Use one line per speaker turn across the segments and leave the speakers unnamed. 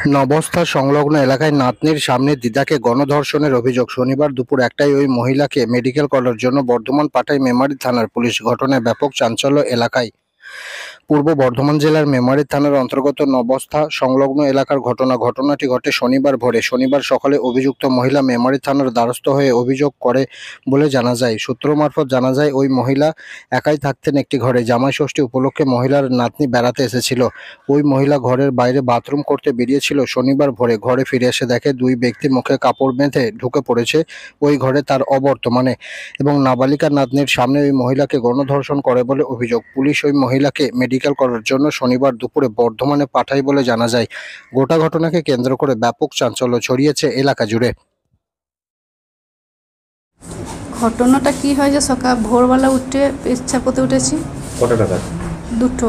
নবস্থা সংলগ্ন এলাকায় নাতনির সামনে দিদাকে গণধর্ষণের অভিযোগ। শনিবার দুপুর একটায় ওই মহিলাকে মেডিকেল করার জন্য বর্ধমান পাঠায় মেমারি থানার পুলিশ। ঘটনায় ব্যাপক চাঞ্চল্য এলাকায়। পূর্ব বর্ধমান জেলার মেমারি থানার অন্তর্গত নবস্থা সংলগ্ন এলাকার ঘটনাটি ঘটে শনিবার ভোরে। শনিবার সকালে অভিযুক্ত মহিলা মেমারি থানার দ্বারস্থ হয়ে অভিযোগ করে বলে জানা যায়। সূত্র মারফত জানা যায়, ওই মহিলা একাই থাকতেন একটি ঘরে। জামাই ষষ্ঠী উপলক্ষে মহিলার নাতনি বেড়াতে এসেছিল। ওই মহিলা ঘরের বাইরে বাথরুম করতে বেরিয়েছিল। শনিবার ভোরে ঘরে ফিরে এসে দেখে দুই ব্যক্তি মুখে কাপড় বেঁধে ঢুকে পড়েছে ওই ঘরে তার অবর্তমানে, এবং নাবালিকা নাতনির সামনে ওই মহিলাকে গণধর্ষণ করে বলে অভিযোগ। পুলিশ ওই মহিলাকে মেডিকেল করার জন্য শনিবার দুপুরে বর্ধমানে পাঠায় বলে জানা যায়। গোটা ঘটনাকে কেন্দ্র করে ব্যাপক চাঞ্চল্য ছড়িয়েছে এলাকা জুড়ে।
ঘটনাটা কি হয় যে সকাল ভোরবেলা উঠে ইচ্ছা করতে উঠেছি।
কটা টাকা?
দুটো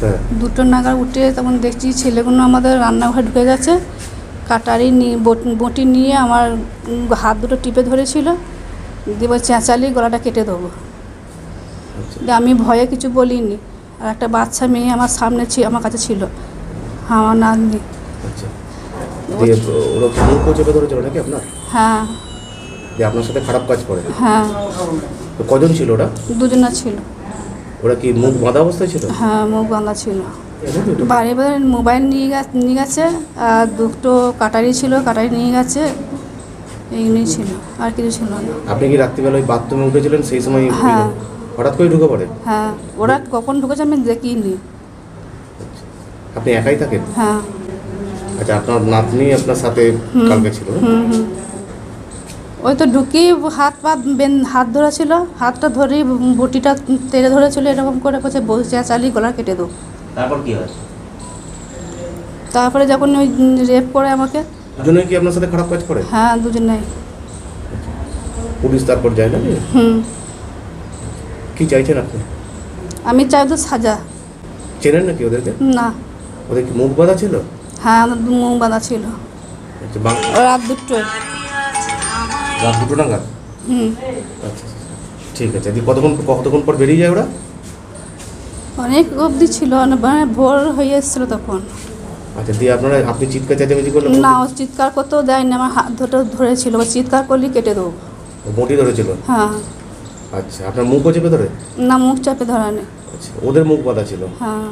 হ্যাঁ।
দুটো নাগাদ উঠে তখন দেখছি ছেলেগুলো আমাদের রান্নাঘরে ঢুকে গেছে। কাটারি নিয়ে বটি নিয়ে আমার হাত দুটো টিপে ধরেছিল, দিয়ে চেঁচালি গলাটা কেটে দেবো। আমি ভয়ে কিছু বলিনি। আর একটা বাচ্চা মেয়ে আমার সামনে আমার কাছে ছিল, আমার নাতনি।
আচ্ছা, দিয়ে ওরা মুখ চেপে ধরেছিল নাকি আপনার?
হ্যাঁ।
দিয়ে আপনার সাথে খারাপ কাজ করে?
হ্যাঁ।
তো কজন ছিল ওরা?
দুজনা ছিল।
ওরা কি মুখ বাঁধা অবস্থায় ছিল?
হ্যাঁ, মুখ বাঁধা ছিল। বাড়ি বাড়ি মোবাইল নিয়ে গেছে, আর দুটো কাটারি ছিল, কাটারি নিয়ে গেছে। এইগুলোই ছিল, আর কিছু ছিল না।
আপনি কি রাত্রিবেলা ওই বাথরুমে উঠেছিলেন সেই সময়?
হ্যাঁ।
হঠাৎ করে ঢুকে পড়ে?
হ্যাঁ, ওরা কখন ঢুকেছে আমি দেখিনি।
আপনি একাই থাকেন?
হ্যাঁ।
আচ্ছা, আপনার নাতনি আপনার সাথে কালকে ছিল?
ওই তো ঢুকি হাত ধরা ছিল, হাতটা ধরেই বটিটা তেড়ে ধরেছিল, এরকম করে চেঁচালি গলা কেটে দেবো।
তারপর কি হয়?
তারপরে যখন ওই রেপ করে আমাকে।
দুজনে কি আপনার সাথে খারাপ কাজ করে?
হ্যাঁ, দুজনেই।
পুলিশ তারপর যায় না? কি চাইছেন আপনি?
আমি চাই তো সাজা।
চেনেন নাকি ওদেরকে?
না।
ওদের কি মুখ বাঁধা ছিল?
হ্যাঁ, আমার মুখ বাঁধা ছিল। রাত দুটোয়।
রাত দুটো নাগাদ? আচ্ছা, ঠিক আছে। কতক্ষণ পর বেরিয়ে যায় ওরা?
অনেক অবধি ছিল, মানে ভোর হয়ে এসেছিল তখন।
আচ্ছা, দিয়ে আপনি চিৎকার চেঁচামেচি করলেন?
না, ও চিৎকার করতেও দেয়নি, আমার হাত ধরেছিল, চিৎকার করলেই কেটে দেবো।
বটি ধরেছিল?
হ্যাঁ।
আচ্ছা, আপনার মুখও চেপে ধরে?
না, মুখ চাপে ধরা নেই।
আচ্ছা, ওদের মুখ বাঁধা ছিল?
হ্যাঁ।